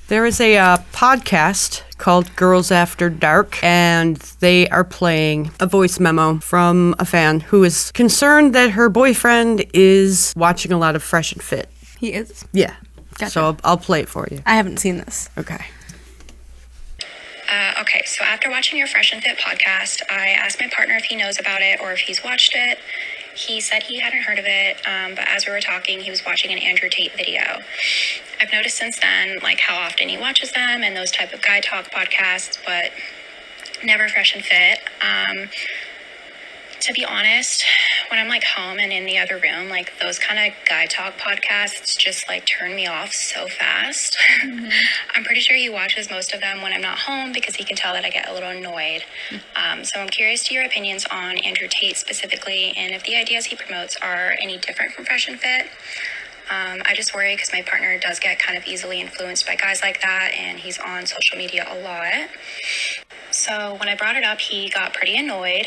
There is a podcast called Girls After Dark, and they are playing a voice memo from a fan who is concerned that her boyfriend is watching a lot of Fresh and Fit. He is? Yeah. Gotcha. So I'll play it for you. I haven't seen this. Okay. Okay, so after watching your Fresh and Fit podcast, I asked my partner if he knows about it or if he's watched it. He said he hadn't heard of it, but as we were talking, he was watching an Andrew Tate video. I've noticed since then, like, how often he watches them and those type of guy talk podcasts, but never Fresh and Fit. To be honest, when I'm, like, home and in the other room, like, those kind of guy talk podcasts just, like, turn me off so fast. Mm-hmm. I'm pretty sure he watches most of them when I'm not home because he can tell that I get a little annoyed. So I'm curious to your opinions on Andrew Tate specifically, and if the ideas he promotes are any different from Fresh and Fit. I just worry because my partner does get kind of easily influenced by guys like that, and he's on social media a lot. So when I brought it up, he got pretty annoyed.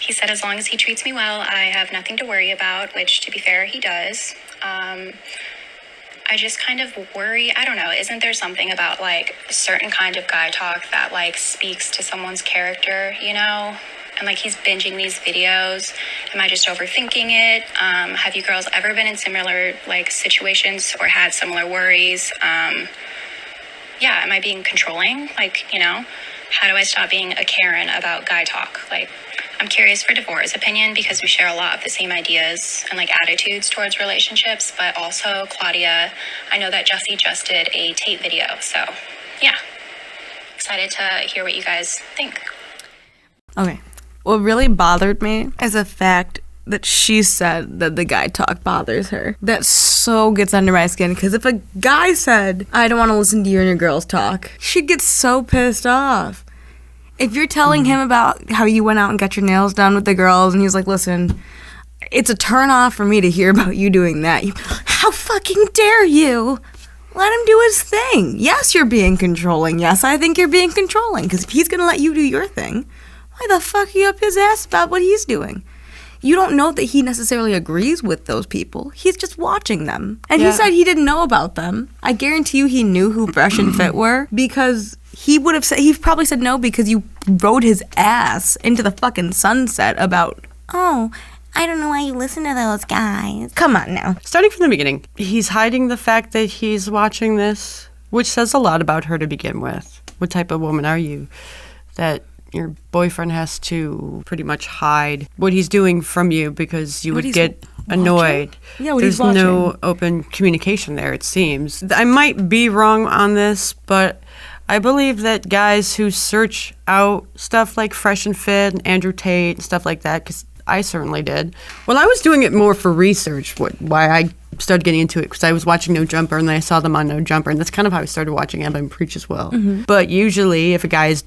He said as long as he treats me well, I have nothing to worry about, which, to be fair, he does. I just kind of worry, I don't know, isn't there something about, like, a certain kind of guy talk that, like, speaks to someone's character, you know? And, like, he's binging these videos. Am I just overthinking it? Have you girls ever been in similar, like, situations or had similar worries? Yeah, am I being controlling? Like, you know, how do I stop being a Karen about guy talk? Like, I'm curious for Devorah's opinion because we share a lot of the same ideas and, like, attitudes towards relationships. But also, Claudia, I know that Jesse just did a Tate video. So, yeah, excited to hear what you guys think. Okay. What really bothered me is the fact that she said that the guy talk bothers her. That so gets under my skin, because if a guy said, I don't want to listen to you and your girls talk, she'd get so pissed off. If you're telling him about how you went out and got your nails done with the girls, and he's like, listen, it's a turn off for me to hear about you doing that. How fucking dare you? Let him do his thing. Yes, you're being controlling. Yes, I think you're being controlling, because if he's going to let you do your thing, why the fuck are you up his ass about what he's doing? You don't know that he necessarily agrees with those people. He's just watching them. And he said he didn't know about them. I guarantee you he knew who Fresh and Fit were, because he would have said, he probably said no because you rode his ass into the fucking sunset about, oh, I don't know why you listen to those guys. Come on now. Starting from the beginning, he's hiding the fact that he's watching this, which says a lot about her to begin with. What type of woman are you that your boyfriend has to pretty much hide what he's doing from you because you would get annoyed? Yeah, what There's no open communication there, it seems. I might be wrong on this, but I believe that guys who search out stuff like Fresh and Fit and Andrew Tate and stuff like that, because I certainly did. Well, I was doing it more for research, why I started getting into it, because I was watching No Jumper, and then I saw them on No Jumper, and that's kind of how I started watching Evan Preach as well. Mm-hmm. But usually, if a guy is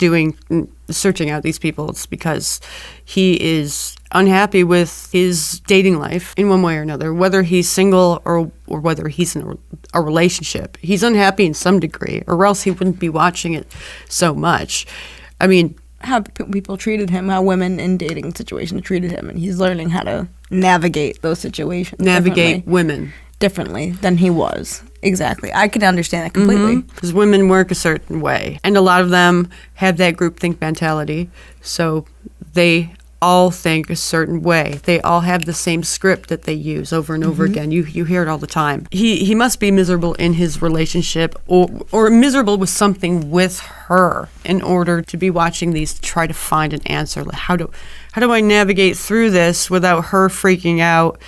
searching out these people, it's because he is unhappy with his dating life in one way or another, whether he's single or whether he's in a relationship. He's unhappy in some degree, or else he wouldn't be watching it so much. I mean, how people treated him, how women in dating situations treated him, and he's learning how to navigate those situations. Navigate women differently than he was. Exactly. I can understand that completely. Because women work a certain way, and a lot of them have that groupthink mentality, so they all think a certain way. They all have the same script that they use over and over again. You hear it all the time. He must be miserable in his relationship or miserable with something with her in order to be watching these to try to find an answer. Like, how do I navigate through this without her freaking out,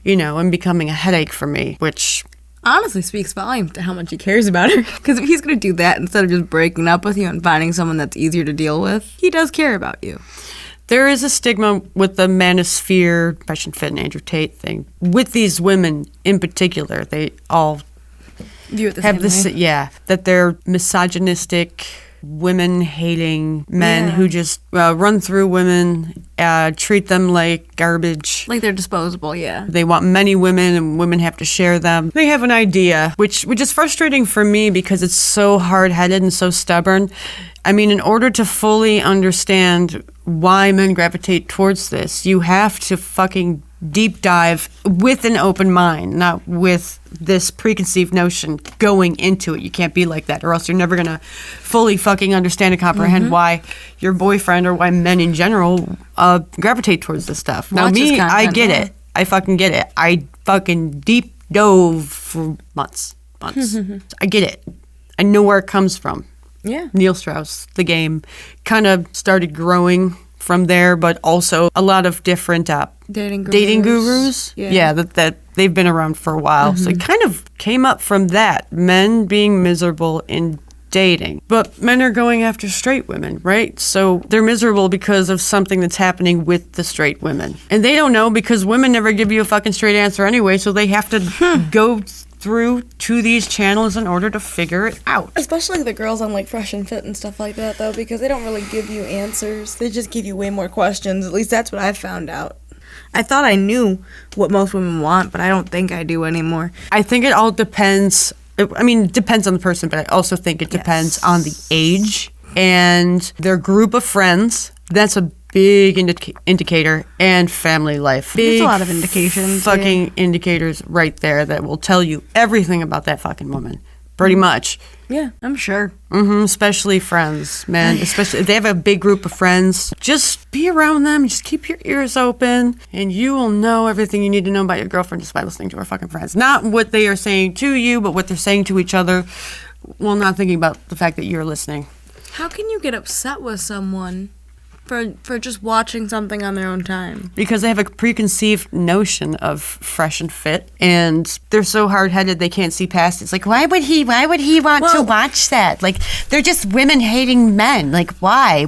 you know, and becoming a headache for me, which honestly speaks volumes to how much he cares about her. Because if he's going to do that instead of just breaking up with you and finding someone that's easier to deal with, he does care about you. There is a stigma with the manosphere, Fresh and Fit, and Andrew Tate thing. With these women in particular, they all view it the have same this, way. yeah, that they're misogynistic, women-hating men who just run through women, treat them like garbage. Like they're disposable, yeah. They want many women, and women have to share them. They have an idea, which is frustrating for me because it's so hard-headed and so stubborn. I mean, in order to fully understand why men gravitate towards this, you have to fucking deep dive with an open mind, not with this preconceived notion going into it. You can't be like that, or else you're never going to fully fucking understand and comprehend why your boyfriend or why men in general gravitate towards this stuff. Now, Watch his me, I content, get yeah. it. I fucking get it. I fucking deep dove for months. I get it. I know where it comes from. Yeah. Neil Strauss, The Game, kind of started growing from there, but also a lot of different Dating gurus. Yeah. That they've been around for a while. So it kind of came up from that. Men being miserable in dating. But men are going after straight women, right? So they're miserable because of something that's happening with the straight women. And they don't know because women never give you a fucking straight answer anyway, so they have to go through to these channels in order to figure it out. Especially the girls on like Fresh and Fit and stuff like that, though, because they don't really give you answers. They just give you way more questions. At least that's what I found out. I thought I knew what most women want, but I don't think I do anymore. I think it all depends. I mean, it depends on the person, but I also think it depends on the age and their group of friends. That's a big indicator, and family life. There's Big a lot of indications. fucking indicators right there that will tell you everything about that fucking woman. Pretty much. Yeah, I'm sure. Especially friends, man. Especially if they have a big group of friends. Just be around them. Just keep your ears open, and you will know everything you need to know about your girlfriend just by listening to her fucking friends. Not what they are saying to you, but what they're saying to each other, while not thinking about the fact that you're listening. How can you get upset with someone for just watching something on their own time? Because they have a preconceived notion of Fresh and Fit, and they're so hard-headed they can't see past it. It's like, why would he want to watch that? Like, they're just women-hating men. Like, why?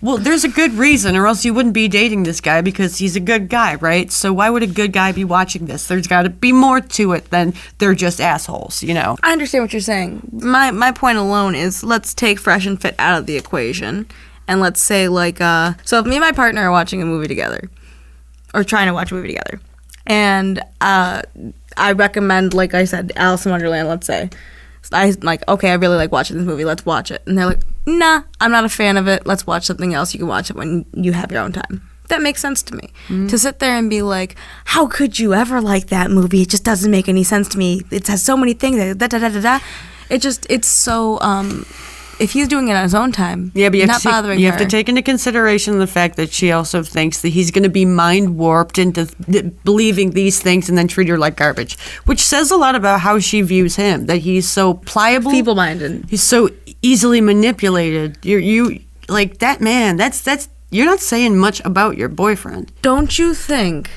Well, there's a good reason, or else you wouldn't be dating this guy because he's a good guy, right? So why would a good guy be watching this? There's got to be more to it than they're just assholes, you know? I understand what you're saying. My point alone is, let's take Fresh and Fit out of the equation. And let's say, like, so if me and my partner are watching a movie together, or trying to watch a movie together, and I recommend, like I said, Alice in Wonderland, let's say. I'm like, okay, I really like watching this movie, let's watch it. And they're like, nah, I'm not a fan of it, let's watch something else, you can watch it when you have your own time. That makes sense to me. To sit there and be like, how could you ever like that movie? It just doesn't make any sense to me. It has so many things, da-da-da-da-da. It's so, if he's doing it on his own time, Yeah, but you not bothering you her. have to take into consideration the fact that she also thinks that he's going to be mind warped into believing these things and then treat her like garbage, which says a lot about how she views him. That he's so pliable, feeble-minded. He's so easily manipulated. You like that man. That's you're not saying much about your boyfriend. Don't you think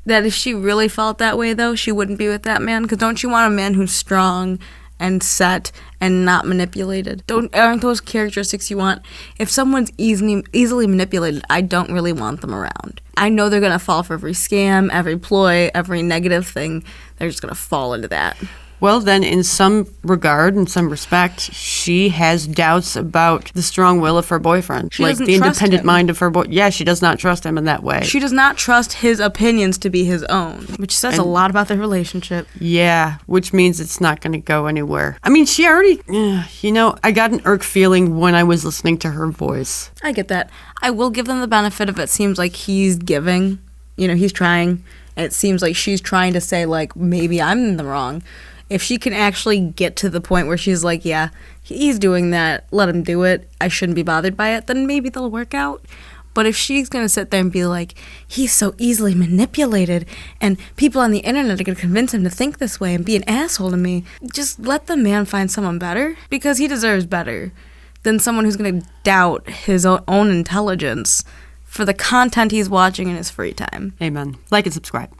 that if she really felt that way, though, she wouldn't be with that man? Because don't you want a man who's strong and set and not manipulated? Aren't those characteristics you want? If someone's easily manipulated, I don't really want them around. I know they're gonna fall for every scam, every ploy, every negative thing. They're just gonna fall into that. Well, then, in some regard, in some respect, she has doubts about the strong will of her boyfriend. She like doesn't the trust independent him. mind of her boy. Yeah, she does not trust him in that way. She does not trust his opinions to be his own, which says a lot about their relationship. Yeah, which means it's not going to go anywhere. I mean, she already, I got an irk feeling when I was listening to her voice. I get that. I will give them the benefit of it seems like he's giving. He's trying. It seems like she's trying to say, like, maybe I'm in the wrong. If she can actually get to the point where she's like, yeah, he's doing that, let him do it, I shouldn't be bothered by it, then maybe they'll work out. But if she's going to sit there and be like, he's so easily manipulated, and people on the internet are going to convince him to think this way and be an asshole to me, just let the man find someone better, because he deserves better than someone who's going to doubt his own intelligence for the content he's watching in his free time. Amen. Like and subscribe.